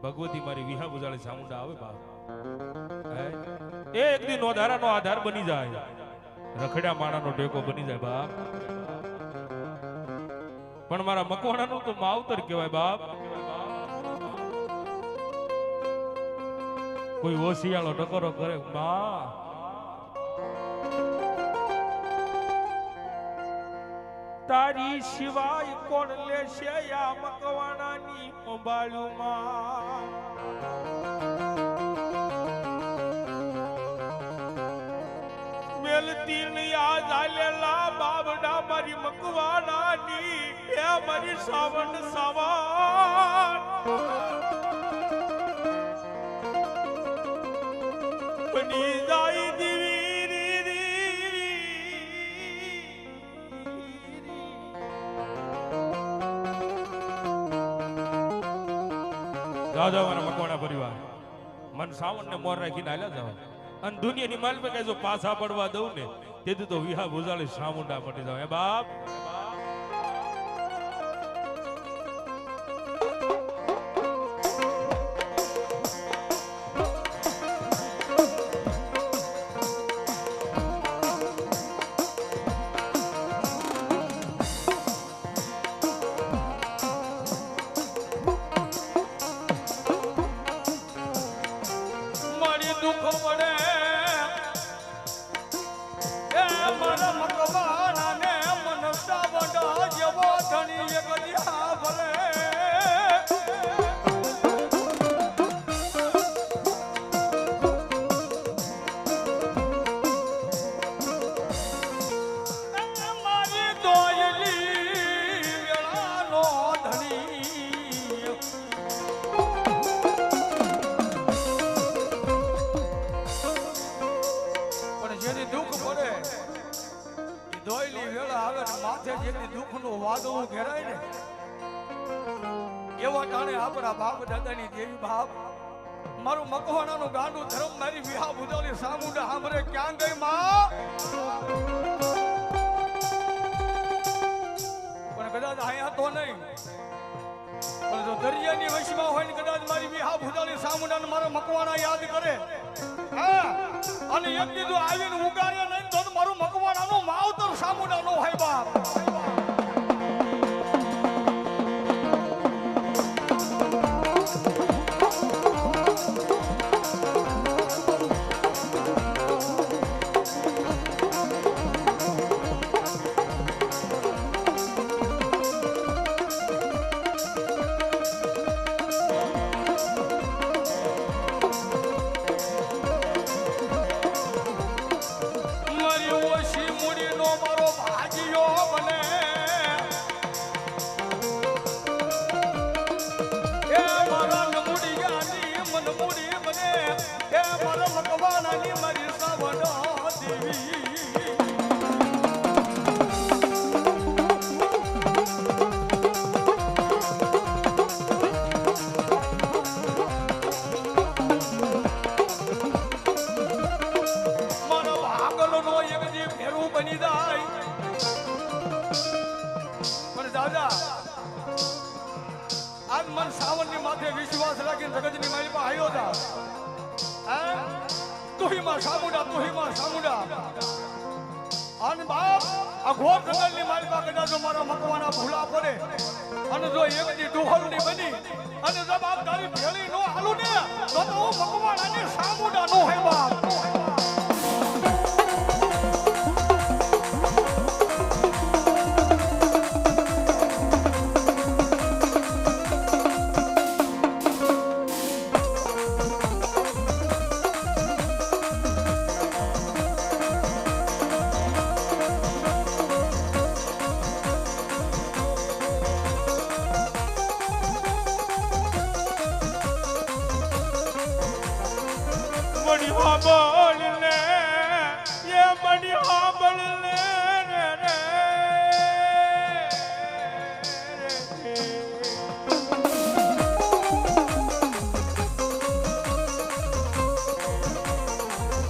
ભગવતી મારી વિહા બુજાળી સામુંડા આવે બાપ એ એક દી નો ધારાનો આધાર બની જાય, રખડ્યા માણાનો ટેકો બની જાય બાપ. પણ મારા મકવાણાનું તો માવતર કહેવાય બાપ. કોઈ ઓશિયાળો ટકોરો કરે બા તારી સિવાય કોણ લેશે આ મકવાણાની મોબાઈલમાં. મેલતી આ જાલેલા બાબડા મારી મકવાણાની એ મારી સાવણ સાવણ બની જાય દીવી જાઓ મારા મકવાણા પરિવાર મન સાવણ ને મોર રાખીને હાલ્યા જાવ અને દુનિયાની માલ પે કઈ જો પાછા પડવા દઉં ને તેથી તો વિહા ભુજાળી સામુંડા મટી જાવ. હે બાપ વાદળું ઘેરાય ને એવા ટાણે આપણા બાપ દાદાની દેવી બાપ મારું મકવાણાનું ગાંડું ધર્મ મારી વિહા બુજાળી સામુંડા સાંભળે ક્યાં ગઈ માં. પણ કદાચ અહીંયા તો નહીં, પણ જો દરિયાની વશમાં હોય ને કદાચ મારી વિહા બુજાળી સામુંડાને મારા મકવાણા યાદ કરે હા અને એક દીધું આવીને ઉગાડે નહીં તો મારું મકવાણાનું માવતર સામુંડા નો હોય બાપ. વિશ્વાસ રાખીને જગતની મારી પાસે આવ્યો હતા. તુહી માં સામુંડા અને બાપ આ ઘોર જંગલની મારી પાસે કદાચ મારા મકવાણા ભૂલા પડે અને જો એક દી ડુહરની બની અને જો બાપ તારી ભેળી નો હાલું ને તો હું મકવાણાની સામુંડા નો હે બાપ.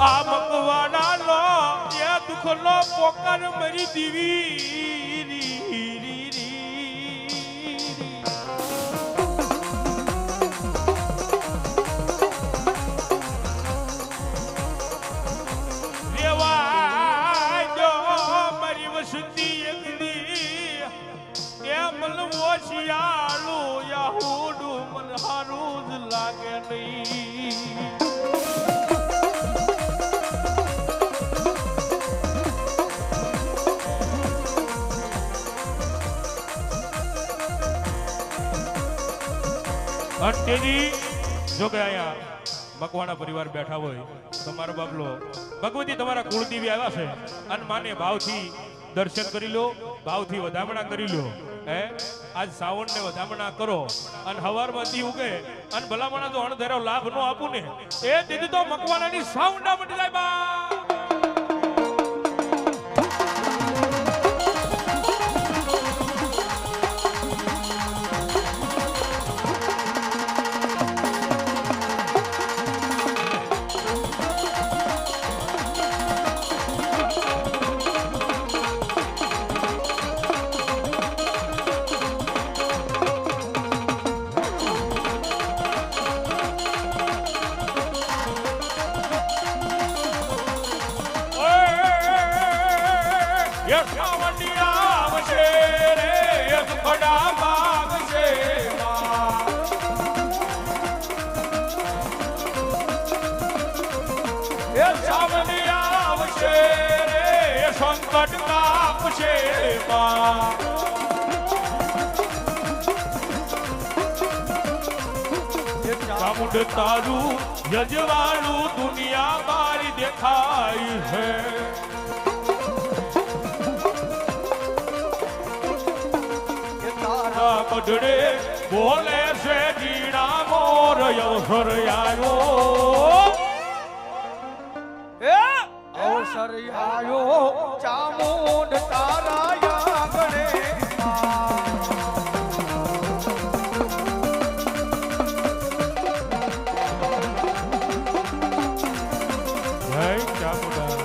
આ મકવાણા લો એ દુખનો પોકર મરી દીવી લાગે નહીં. અંતેજી જો કે અહીંયા મકવાણા પરિવાર બેઠા હોય તમારો બાબલો ભગવતી તમારા કુળદેવી આવ્યા છે અને માને ભાવથી દર્શન કરી લો, ભાવથી વધામણા કરી લો. હે આજ સાવણ ને વધામણા કરો અને હવારમાં દી ઉગે અને ભલામણા જો અણધેરો લાભ નો આપું ને એ દીદી તો મકવાણાની સાઉન્ડા મટી જાય બા. સંકટ કાપશે ચામુંડ તારું યજવાળું દુનિયા મારી દેખાય છે. તારા બદડે બોલે છે જીણા મોર અવસર આવ્યો, અવસર આવ્યો ચામુંડ તારા આંગણે. જય ચામુંડા.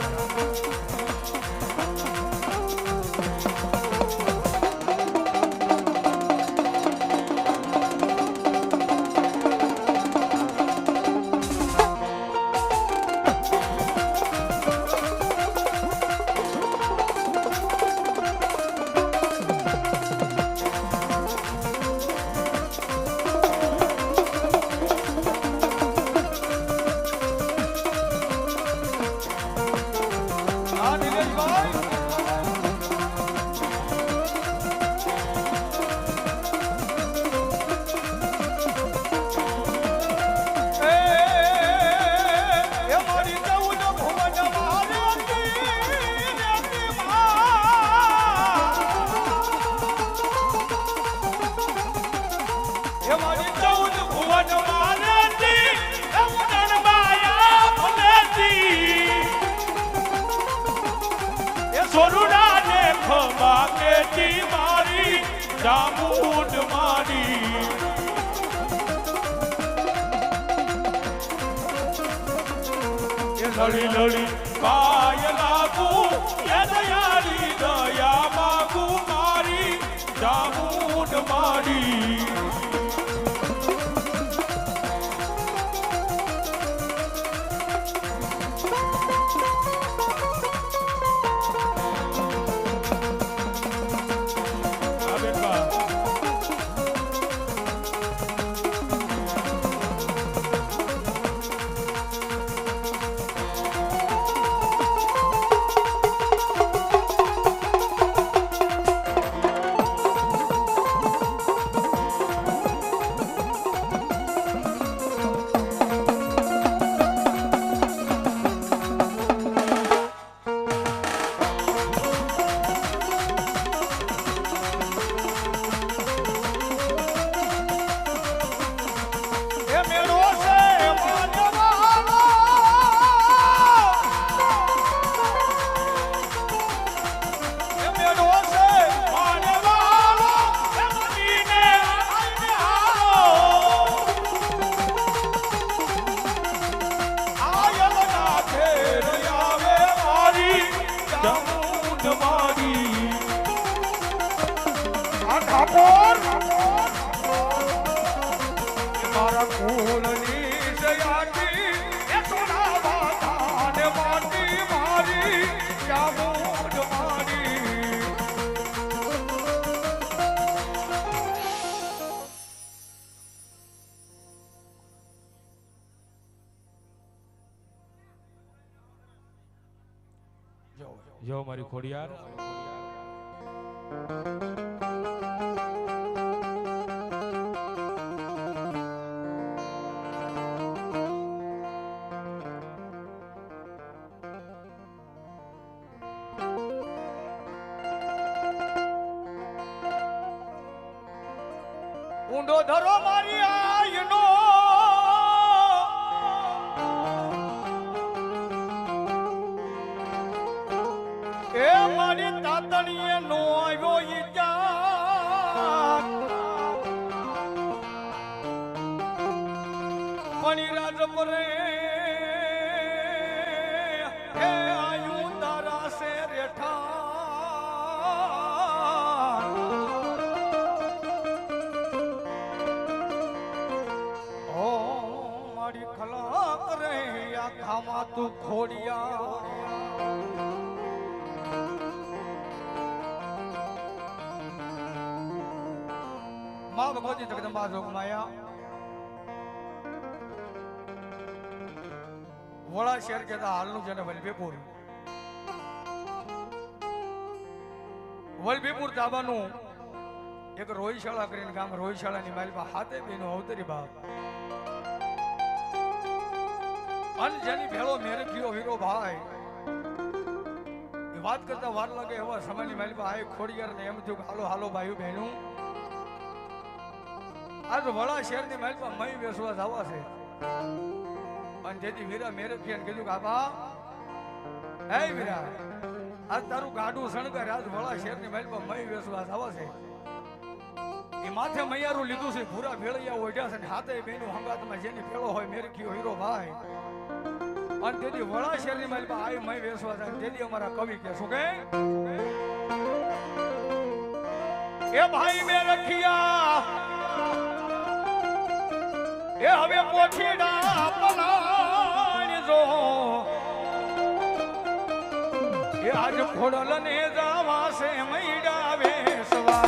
સોરુડાને ખમા કેતી મારી ચામુંડ મારી. લડી લડી પાય લાગુ એ દયાળી દયા માગુ મારી ચામુંડ મારી. મારા કુળની જયાતી એ સોના વાતાને માટી મારી ચામુંડ મારી. જો મારી ખોડિયાર ઊંડો ધરો મારી આયનો એ મારી તાતણીએ નો આવ્યો ઈ જાત મણિરાજ પરે એ આયુ તારા સે રેઠા ખામાં તું ખોડિયા માં ભગવતી જગદંબા જોગમાયા વડા શહેર કેતા હાલનું છે ને વલભીપુર તાબાનું એક રોહિશાળા કરીને ગામ રોહિશાળાની માલમાં હાથે બેનો અવતરી બાપ અન જેની ભેળો મેરખ્યો વીરો ભાઈ વાત કરતા વાર લાગે એવા સમયની માલમાં આય ખોડિયાર ને એમ થયું હાલો હાલો ભાઈઓ બહેનો આજ વડા શહેરની માલમાં મય બેસવા જવા છે અને જેથી વીરા મેરખ્યા કીધું કે આબા હે વીરા આજ તારું ગાડું શણગાર આજ વડા શહેરની માલમાં મય બેસવા જવા છે એ માથે મૈયારું લીધું છે ભૂરા ભેળિયા ઓઢ્યા છે હાથે બેનું હંગાતમાં જેની ભેળો હોય મેરખ્યો હીરો ભાઈ અને તેથી વડા શહેરની માલમાં આય મય વેસવા જાય તેથી અમારા કવિ કે શું કે એ ભાઈ મે રખિયા એ હવે પોઠીડા પલાણી જો એ આજ ખોડલ ને જાવા છે મૈડા વેસવા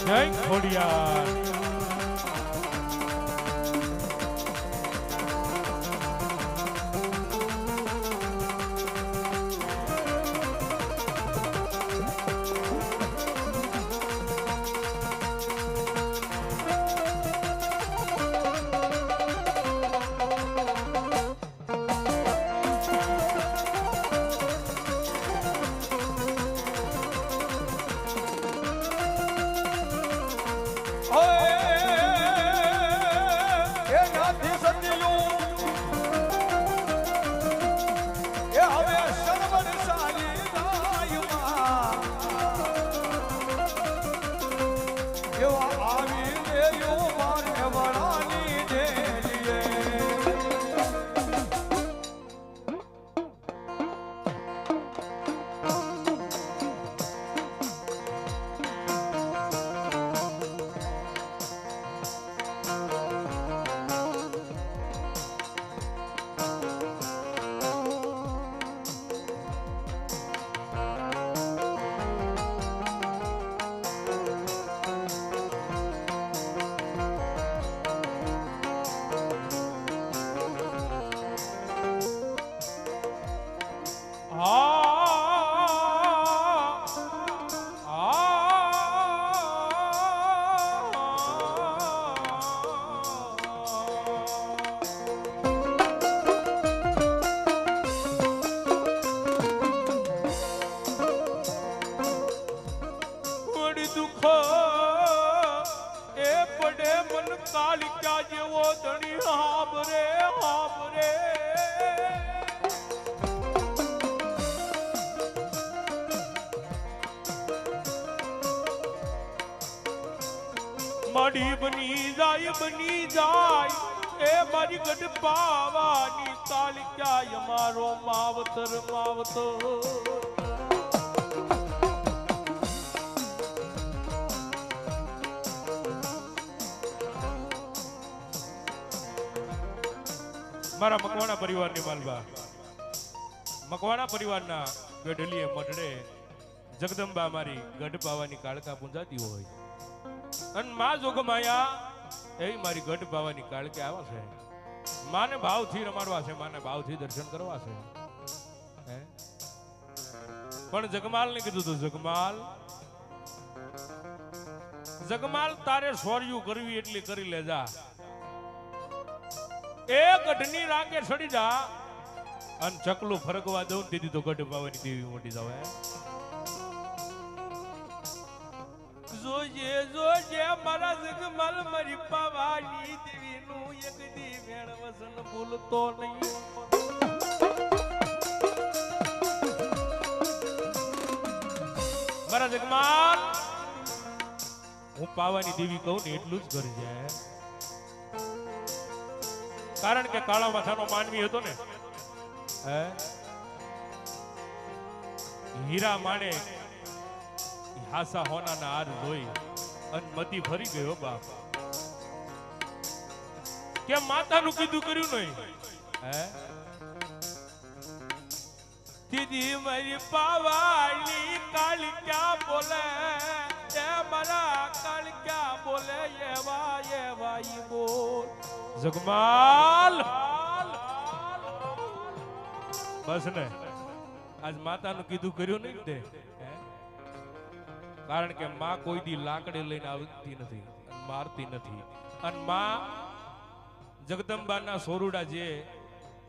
જય ખોડિયાર ઓય ગોદણી હાબરે હાબરે મારી બની જાય એ મારી ગઢ પાવાની કાલિકાય મારો માવતર માવતર મારા મકવાણા પરિવારની માલબા મકવાણા પરિવારના ગઢલીએ મઢડે જગદંબા મારી ગઢ પાવાની કાળકા પૂંજાતી હોય અને માં જોગમાયા એવી મારી ગઢ પાવાની કાળકે આવા છે માને ભાવથી રમાડવા છે માને ભાવથી દર્શન કરવા છે હે પણ જગમાલ ને કીધું તું જગમાલ તારે સોર્યું કરવી એટલી કરી લેજા એ ગઢની રાંગે છડી જા અને ચકલું ફરકવા દઉં દીધી તો ગઢ પાવાની દેવી મોટી જાવ જોજે મારા જગમાલ મારી પાવાની દેવીનું એક દી વેણ વસન ભૂલતો નહીં મારા જગમાલ હું પાવાની દેવી કહું ને એટલું જ કરજે કારણ કે કાળા માથાનો માનવી હતો ને હે હીરા માણે હાસા હોનાના હાર જોઈ અને મતી ફરી ગયો બાપ કે માતાનું કીધું કર્યું નહીં હે દીદી મારી પાવાની કાલ ક્યાં બોલે એ મારા કાલ ક્યાં બોલે એવા એવા ઈ બોલ જગમાલ બસ ને આજ માતાનું કીધું કર્યું નહીં તે કારણ કે માં કોઈ દી લાકડી લઈને આવતી નથી મારતી નથી અને માં જગદંબાના સોરુડા જે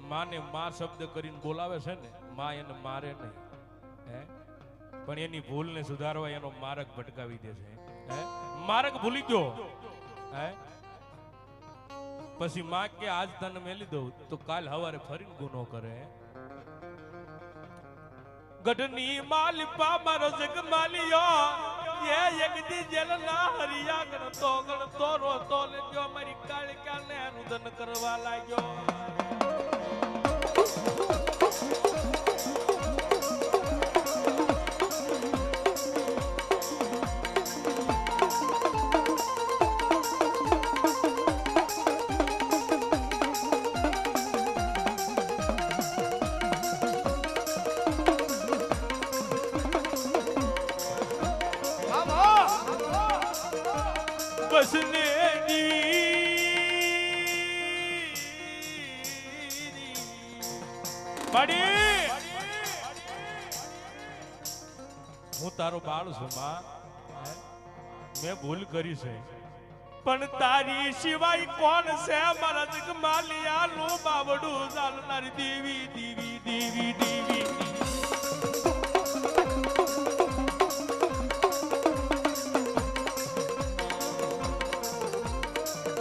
માને માં શબ્દ કરીને બોલાવે છે ને માં એને મારે નહીં હે પણ એની ભૂલને સુધારવા એનો માર્ગ ભટકાવી દે છે હે માર્ગ ભૂલી ગયો હે પછી માં કે આજ તને મેલી દઉં તો કાલ હવારે ફરીને ગુનો કરે ગઢની માલિપા મારો જગમાલિયો એ એકદી જેલના હરિયા ગણતો રોતો લેજો મારી કાળિકાને અનુદન કરવા લાગ્યો બસને બડી હું તારો બાળ છું માં મેં ભૂલ કરી છે પણ તારી સિવાય કોણ છે મારા જગમાલિયા નું બાવડું ચાલનારી દેવી દેવી દેવી દેવી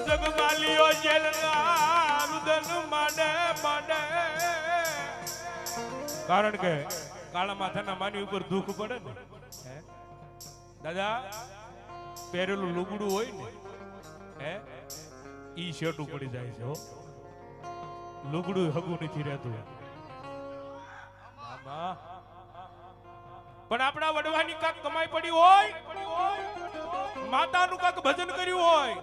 જગમાલિયો જેલના રુદન માંડે માંડે કારણ કે કાળા માથાના માની ઉપર દુઃખ પડે ને હે દાદા પહેરેલું લુગડું હોય ને હે ઈ શેટું પડી જાય છે હો લુગડું હગું નથી રહેતું પણ આપણા વડવાની કાક કમાઈ પડી હોય માતાનું કાક ભજન કર્યું હોય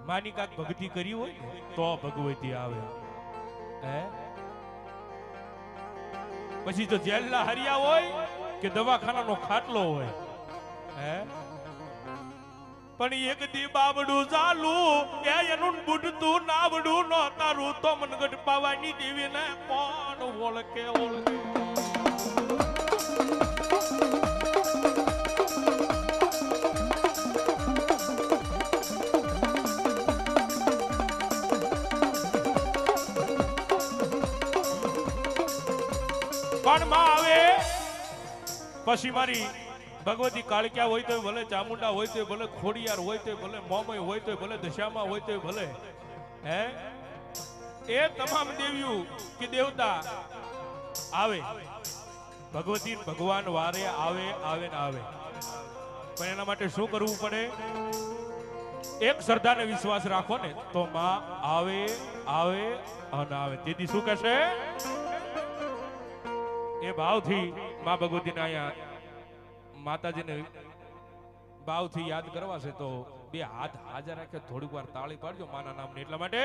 માની કાક ભક્તિ કરી હોય તો ભગવતી આવે હે પછી તો જેલના હરિયા હોય કે દવાખાનાનો ખાટલો હોય હે પણ એક દી બાબડું ચાલુ એ એનું બુડતું નાવડું નો તારું તો મનગઢ પાવાની દેવી ને કોણ ઓળખે ઓળખે પણ માં આવે પછી મારી ભગવતી કાળિકા હોય તો ભલે, ચામુંડા હોય તો ભલે, ખોડિયાર હોય તો ભલે, મોમય હોય તો ભલે, દશામાં હોય તો ભલે, હે એ તમામ દેવીઓ કે દેવતા આવે, ભગવતી ભગવાન વારે આવે આવે ને આવે, પણ એના માટે શું કરવું પડે? એક શ્રદ્ધાને વિશ્વાસ રાખો ને તો માં આવે આવે અને આવે. તેથી શું કહેશે? એ ભાવથી માં ભગવતીને અહીંયા માતાજીને ભાવથી યાદ કરવા છે તો બે હાથ હાજર રાખે, થોડીક વાર તાળી પાડજો માના નામની. એટલા માટે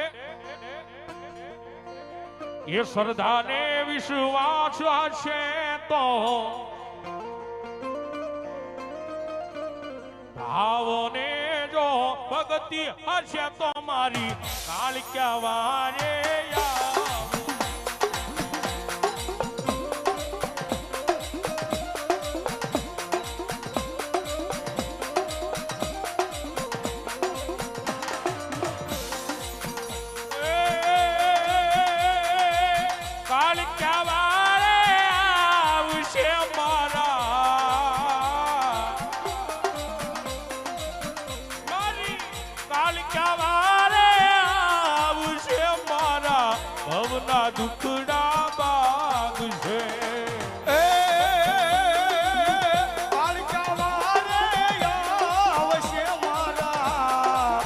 એ શ્રદ્ધાને વિશ્વાસ છે તો ભાવને જો ભક્તિ હશે તો મારી કાળિકા વારે દુખડા બાગ છે. કાળિકા વારે આવશે મારા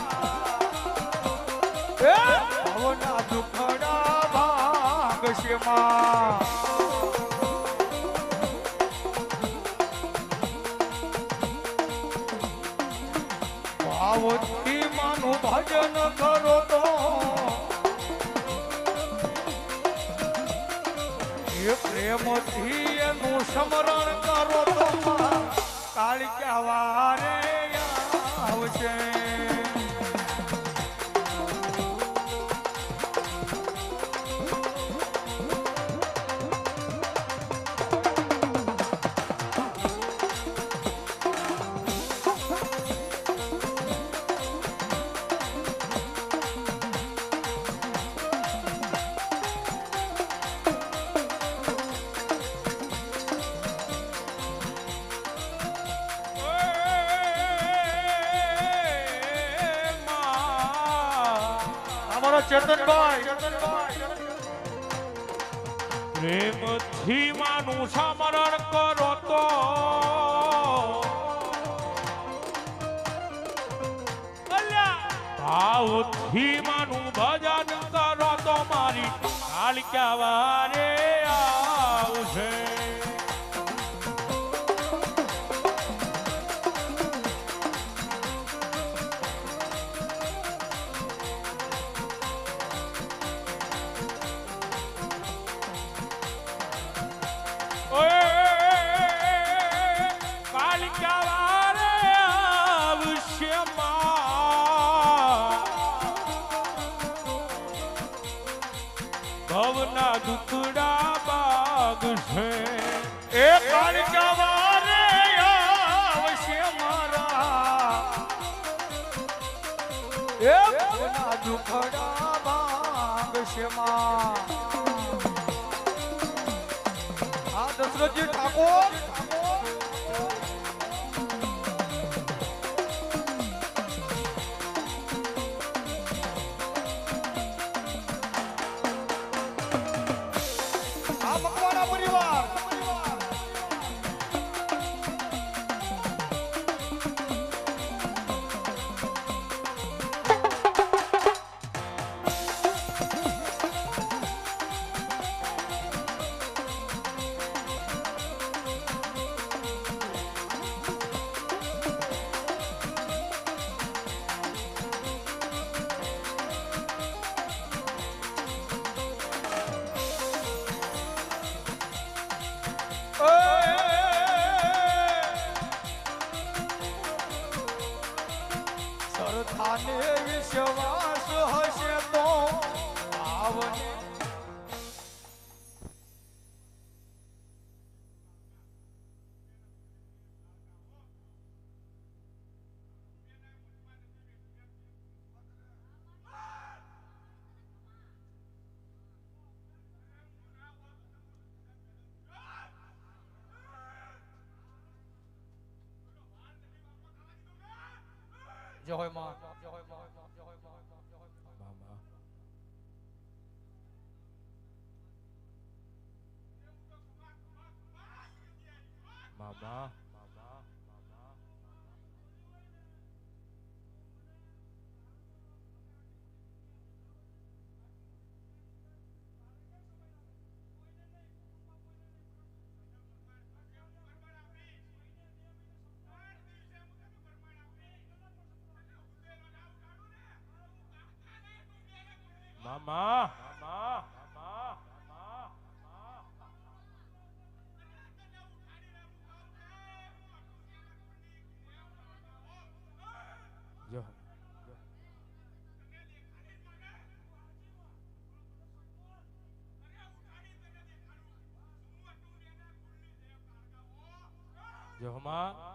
ભવના દુખડા ભાગ છે માં. ભાવથી માનું ભજન કરો તો પ્રેમથી એનું સ્મરણ કરો તો કાળિકા વારે આવશે. પ્રેમથી માનું સ્મરણ કરો તો ભાવથી માનું ભજન કરો તો મારી કાળિકા વારે આવશે. ભવના દુખડા બાગ છે. એ કાળિકા વારે આવશે મારા એ ભવના દુખડા બાગ છે માં. આ દશરથજી ઠાકોર મકવાણા પરિવાર શ્રદ્ધાને વિશ્વાસ હશે તો આવને જય હોય માં મામા મામા મામા જો જો માં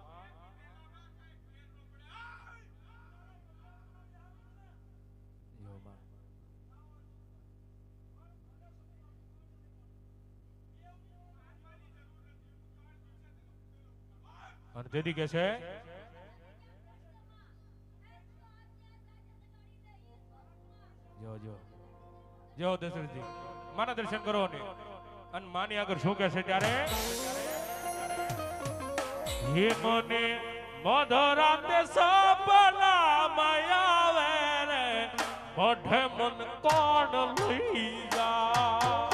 અને તેથી કે છે જો જો જો દશરથજી માના દર્શન કરો ને અને માની આગળ શું કે છે ત્યારે હે મને મધરાતે સપના માયાવે રે મોઢે મન કોણ લઈ જા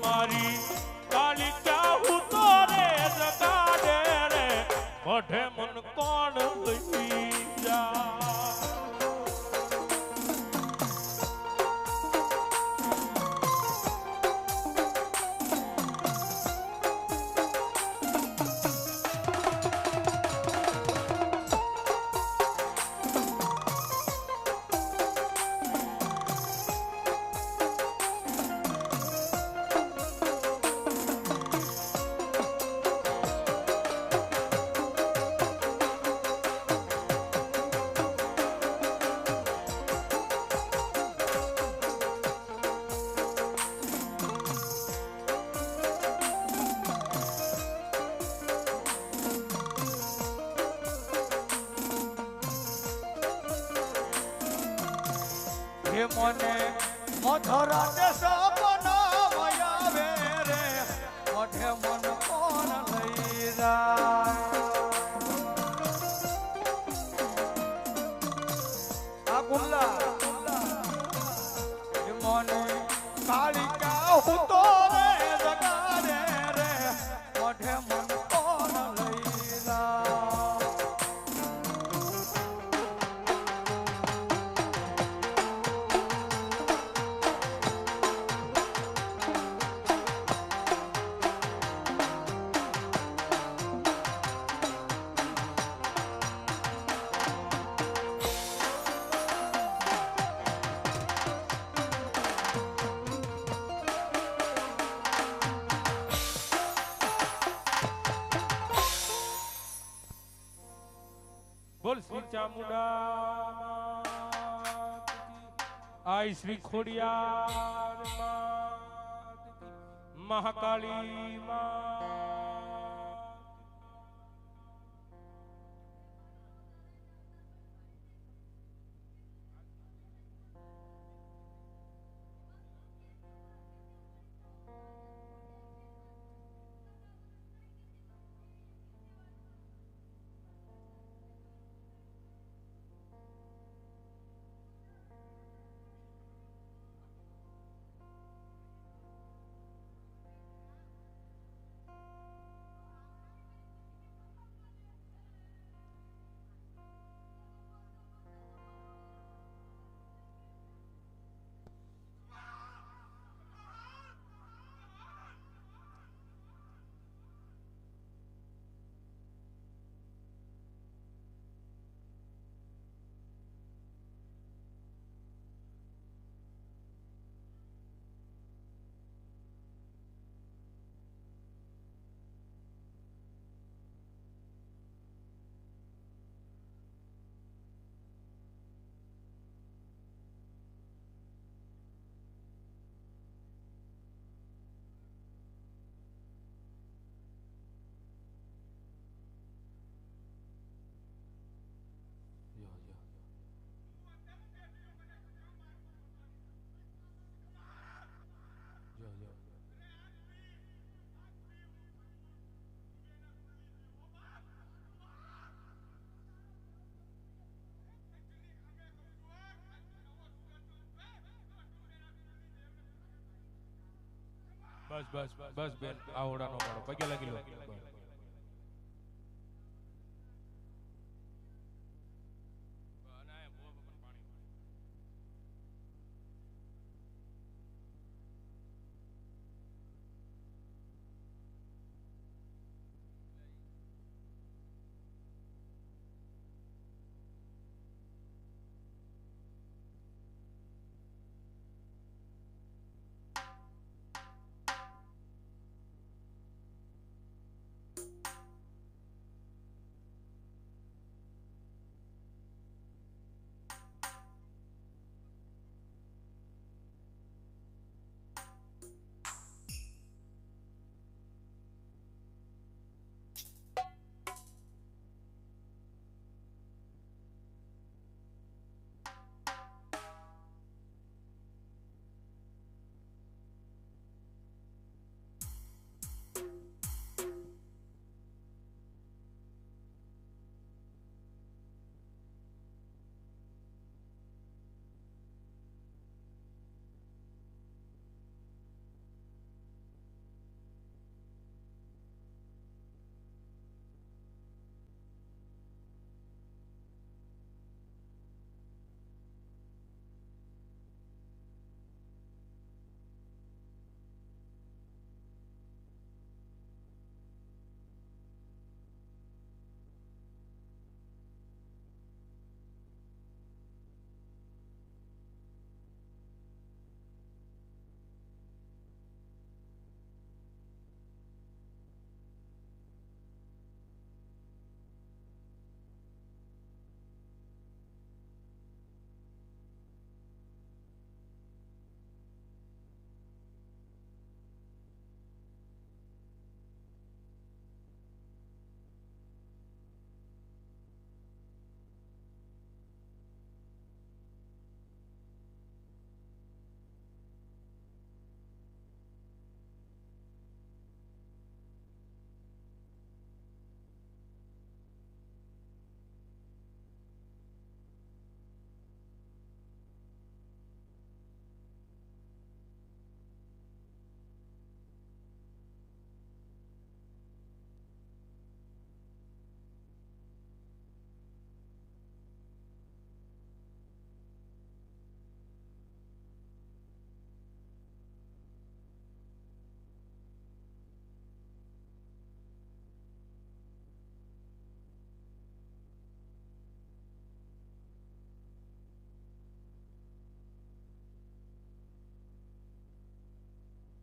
મારી કાલી ક્યાં હું તો રે જગાડે રે મોઢે મન કોણ લઈ જા મને મધરાતે સપના મયાવે રે મોઢે મન કોણ લઈ જાય આ ગુલ્લા મને કાળી કા હું તો રે જગાડે રે મોઢે મન કોણ લઈ જાય બોલ શ્રી ચામુંડા આઈ શ્રી ખોડિયાર મહાકાળી બસ બસ બસ બેન આવડા નો પાડો પગે લાગી લો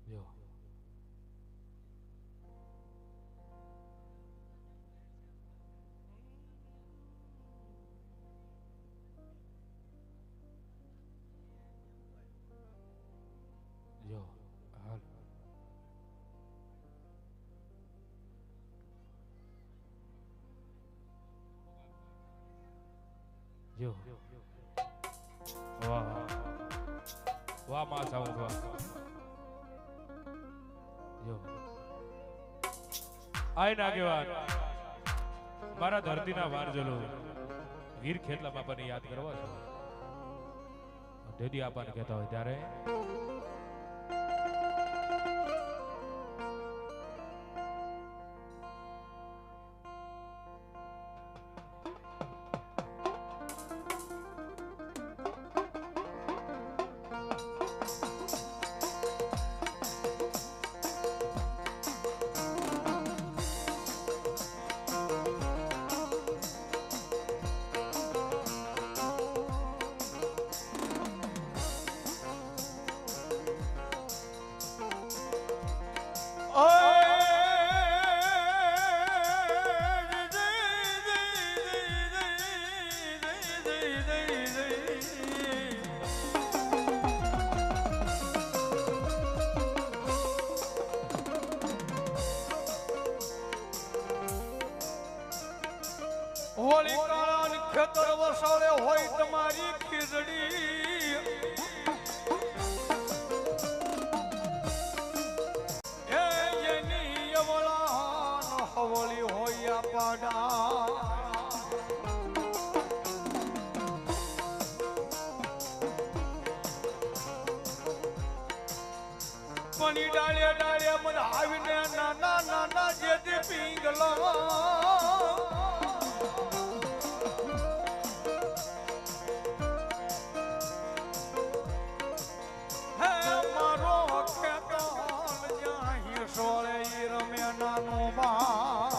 જો જો હાલ જો વાહ વાહ માં સાઉન્ડ વાહ જો આઈ નાગેવાન મારા ધરતીના વારજલો વીર ખેતલા બાપાને યાદ કરવા છો દેદી આપાને કહેતા હોય ત્યારે હોળી કાળા ખેતર વસાવે હોય તમારી ખીજડી એની અવળાન હવળી હોય પાડા પણ ઈ ડાળે ડાળે મને આવીને નાના નાના જેથી પીંગલા હે મારો ખેતર જ્યાં હિસોળે ઈ રમે નાનો બા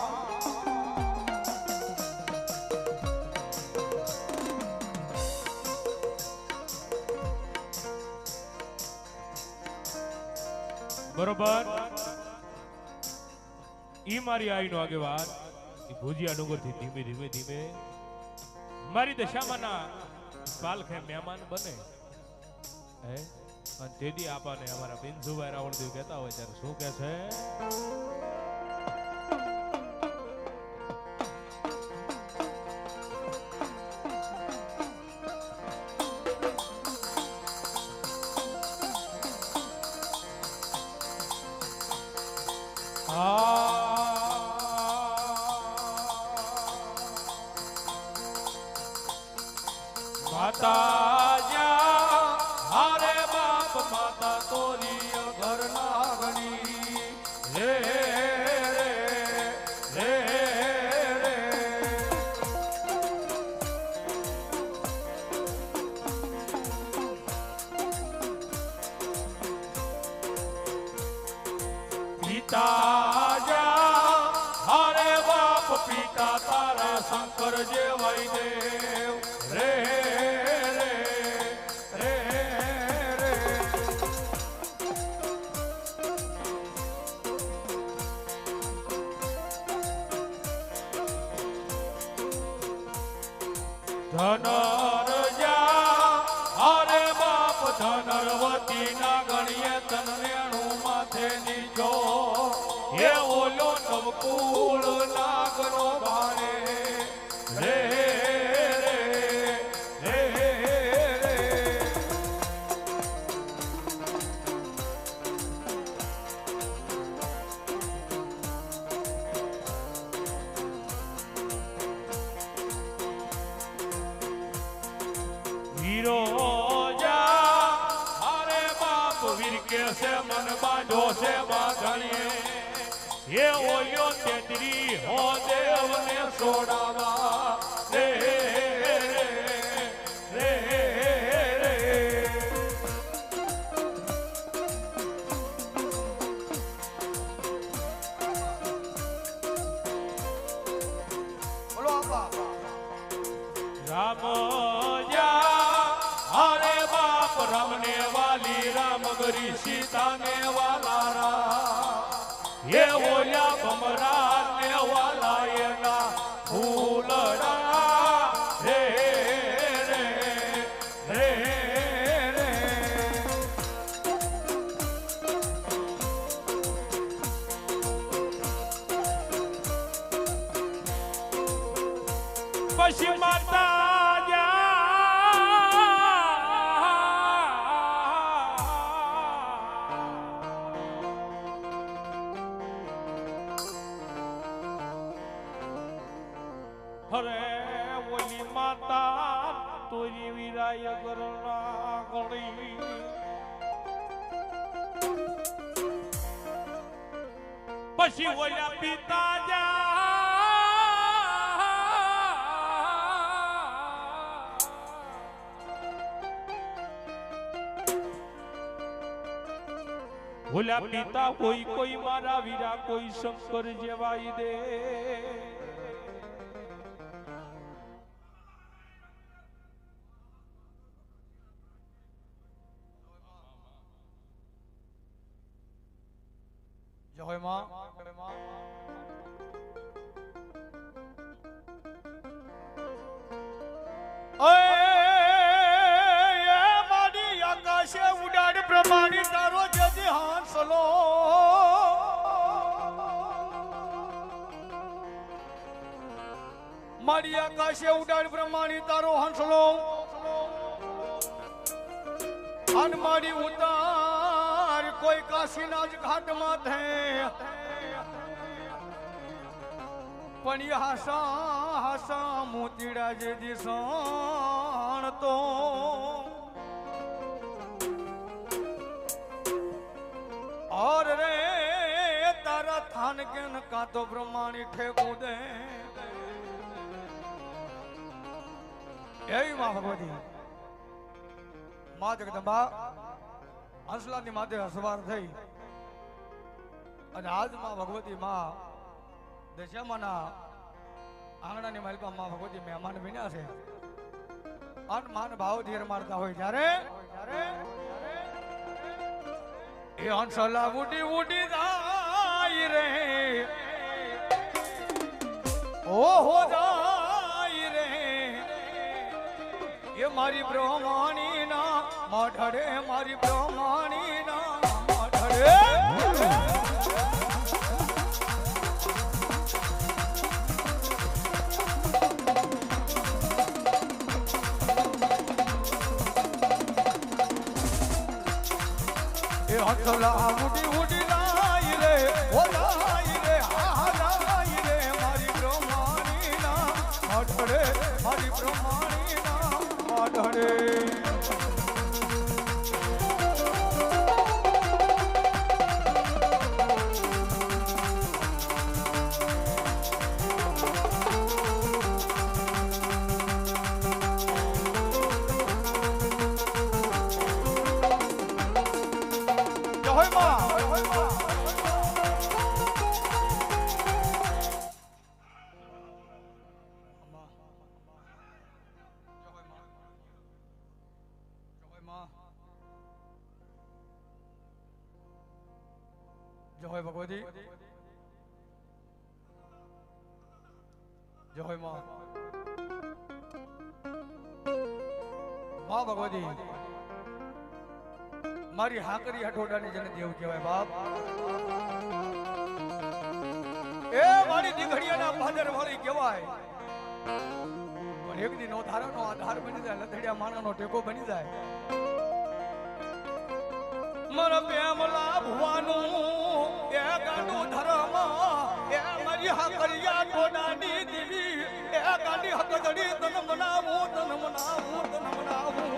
બરોબર ઈ મારી આઈનો આગેવાન ઈ ભુજિયા ડુંગર થી ધીમે ધીમે ધીમે મારી દશામાંના પાલખે મહેમાન બને હે અને તેદી આપાને અમારા બિંદુભાઈ રાવણદેવ કહેતા હોય ત્યારે શું કહે છે માતા જા હારે બાપ માતા તોરી ઘર નાગણી રે રે રે પિતા જા હારે બાપ પિતા તારા શંકર જેવાય દેવ રે ધનરજા અરે બાપ ધનરવતી ના ગણીએ તનરેણું માથે નીચો એ ઓલો નવકુળ નાગનો ભારે રે રે રે વીરો જા અરે બાપ વીર કે છે મન બાંધો છે બાંધણીએ એ ઓલ્યો તેતરી હો દેવને છોડાવા રે રે રે બોલો આપા રામ हरे बाप रमने वाली राम गरी सीता ने वाला रा ये ओल्या बमरा ने वाला ये ना फूलड़ा रे रे रे रे पश्चिम माता हरे ओली माता तोरी वीराय गरणा गणी पशी ओल्या पिता जा ओल्या पिता कोई कोई मारा वीरा कोई शंकर जेवाई दे જય માં મારી આકાશે ઉડાડ પ્રમાણે તારો જજી હાંસલો મારી આકાશે ઉડાડ પ્રમાણે તારો હંસલો અને મારી ઉતાર કોઈ કાશીના જ ઘાટમાં થે પણ એ હાસા હાસા મોતીડા જે દિશાણ તો તો બ્રહ્માણી ઠેકું દે એવી માં ભગવતી માં જગદંબા હંસલાની માથે સવાર થઈ અને આજ માં ભગવતી માં દશામાના આંગણાની માલિકા માં ભગવતી મહેમાન બન્યા છે અન માન ભાવથી રમાડતા હોય જ્યારે એ હંસલા ઉડી ઉડી જાય રે ઓહો જાય રે એ મારી બ્રહ્માણી ના માઠડે મારી બ્રહ્માણી ના માઠડે હંસલા ઉડી ઉડી લાય રે ઓ લાય રે આ લાય રે મારી બ્રહ્માણી ના માઠડે મારી બ્રહ્માણી ના માઠડે જય ભગવતી જય માં ભગવતી મારી હાકરી હઠોડાની જેને દેવ કહેવાય બાપ એ મારી દીકડીયાના ભાદર વાળી કહેવાય પણ એક દી નો ધારાનો આધાર બની જાય લથડિયા માણાનો ટેકો બની જાય મારા પ્રેમલા ભુવાનું એ ગાંડું ધર્મ એ મારી હાકરિયા ટોડાની દેવી એ ગાંડી હકદડી તન મનાવું તન મનાવું તન મનાવું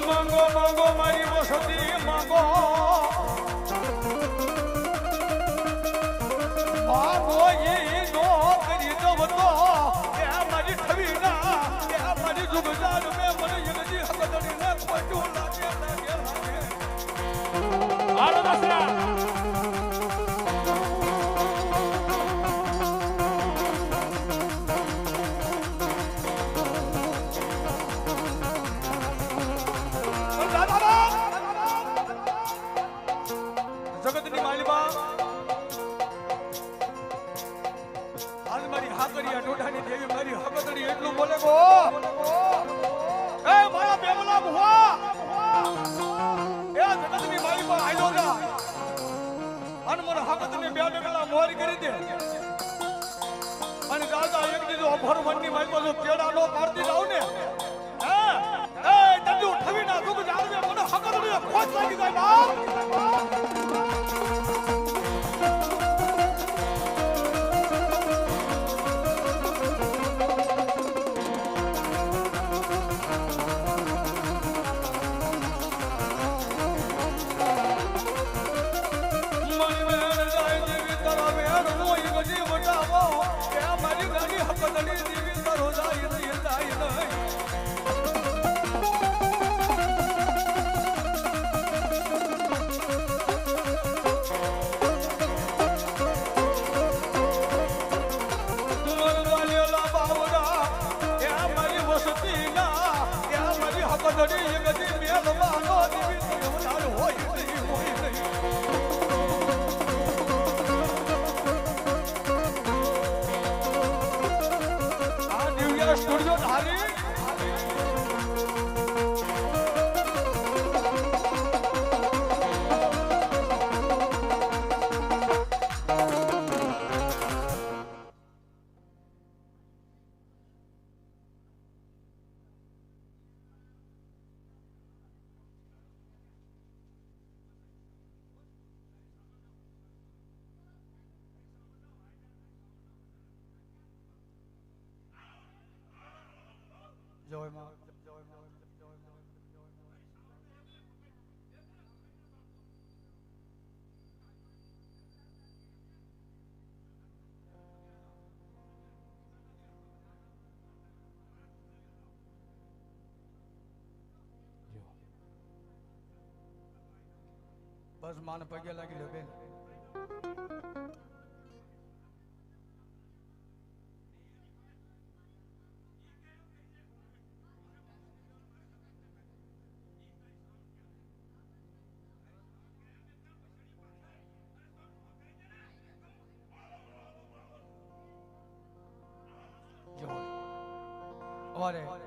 માંગો માંગો મારી વસતી માંગો જગતની માલિકા આજ મારી હાકરિયા ટોઢાની દેવી મારી હકતડી એટલું બોલે ગો એ મારા બેમલા ભુવા એ જગતની માલિકા આયો જા અને મને હકતની બે ડગલા મોરી કરી દે અને દાદા એક દીધો અભર મનની માલિકા જો કેડા નો પાડતી જાવ ને એ તજુ ઠવી ના દુખ જાળવે મને હકતડી ખોજ લાગી જાય બાપ માં જો બસ માને પગે લાગી લે બેન જો અરે